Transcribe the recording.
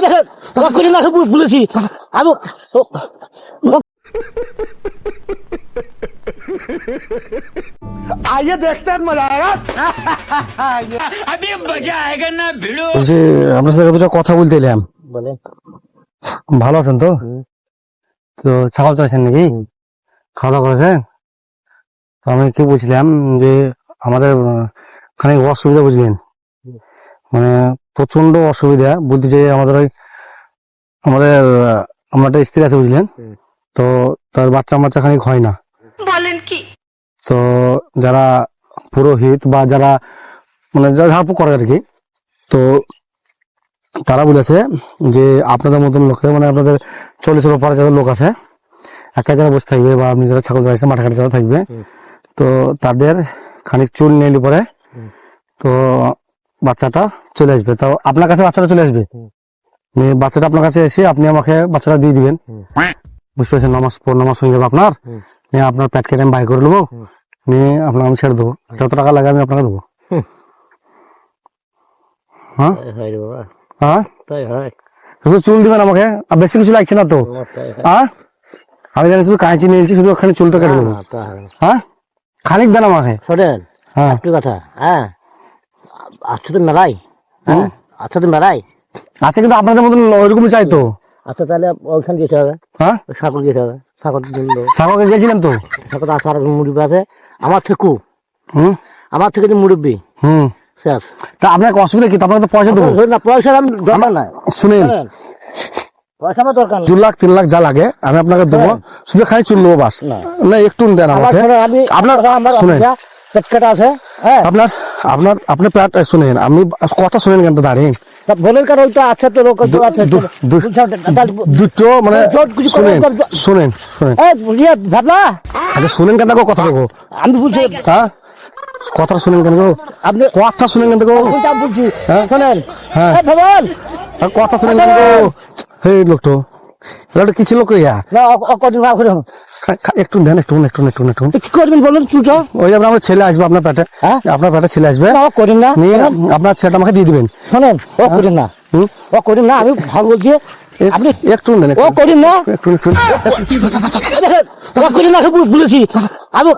দেখেন না বলেছি আমি आइए देखते हैं मजा आएगा अभी मजा आएगा ना भिड़ो। বলছি আপনার সাথে দুটো কথা বলতে এলাম। বলেন ভালো আছেন তো? তো ছাগল চাইছেন নাকি? খাওয়া দাওয়া করেছেন? তো আমি কি বলছিলাম যে আমাদের খানিক অসুবিধা বুঝলেন, মানে প্রচন্ড অসুবিধা বলতে চাই। আমাদের আমার একটা স্ত্রী আছে বুঝলেন, তো তার বাচ্চা খানিক হয় না। বলেন কি? তো যারা পুরোহিত বা যারা মানে যারা ঝাড়ফু করে আর কি, তো তারা বলেছে যে আপনাদের মতন লোকে মানে আপনাদের 40 পরে যাদের লোক আছে একা যারা বসে থাকবে বা আপনি যারা ছাগল চাইছেন মাঠে ঘাটে যারা থাকবে, তো তাদের খানিক চুল নিয়ে পরে তো বাচ্চাটা চলে আসবে। তো আপনার কাছে বাচ্চাটা চলে আসবে, বাচ্চাটা আপনার কাছে এসে আপনি আমাকে বাচ্চাটা দিয়ে দিবেন, বুঝতে পারছেন? নামাজ হয়ে যাবে আপনার, নিয়ে আপনার প্যাট কেটে আমি বাই করে নেবো, নিয়ে আপনার আমি ছেড়ে দেবো। যত টাকা লাগে আমি আপনাকে দেবো। হ্যাঁ হ্যাঁ, শুধু চুল দিবেন আমাকে, আর বেশি কিছু লাগছে না তো? হ্যাঁ, আমি জানি শুধু কাঁচি নিয়েছি, শুধু ওখানে চুলটা কেটে দেবো। হ্যাঁ, খানিক দেন আমাকে। শোনেন হ্যাঁ, একটু কথা, হ্যাঁ আচ্ছা তো মেলাই, হ্যাঁ আচ্ছা তো মেলাই আচ্ছা, কিন্তু আপনাদের মতন ওইরকমই চাই তো। আচ্ছা তাহলে ওইখানে যেতে হবে, হ্যাঁ, সাগর যেতে হবে, সাগর সাগরকে গেছিলাম তো। সাগর আসার মুরব্বী আছে আমার থেকে, হুম আমার থেকে যে মুরব্বী হুম, শেষ। তা আপনার অসুবিধা কি? আপনাকে তো পয়সা দেবো। না পয়সা আমি দরকার নাই, শুনেন, পয়সা আমার দরকার নাই। 2 লাখ 3 লাখ যা লাগে আমি আপনাকে দেবো, শুধু খালি চুল নেবো বাস। না একটু দেন আমাকে। আপনার শুনেন, পেট কাটা আছে, হ্যাঁ আপনি প্যাট শুনেন, আমি কথা শুনেন কেন দাঁড়িয়ে বলেন কারণ ওইটা আছে তো লোক আছে দুটো মানে শুনেন ভাবনা আগে শুনেন কেন কথা গো, আমি বুঝছি, হ্যাঁ কথা শুনেন কেন গো, আপনি কথা শুনেন কেন গো, বুঝছি হ্যাঁ শোনেন, হ্যাঁ ভগবান কথা শুনেন কেন গো। হে লোকটো এটা কি ছিল কইয়া না অকদিন না করে একটু দেন, একটু কি করবেন বলুন তুইটা। ওই যে আমার ছেলে আসবে আপনার পেটে, আপনার পেটে ছেলে আসবে, করেন না নিয়ে আপনার ছেলেটা আমাকে দিয়ে দিবেন। শোনেন ও করেন না, ও করেন না, আমি ভালো বলছি আপনি একটু দেন, ও করেন না, একটু ও করেন না বলেছি আমি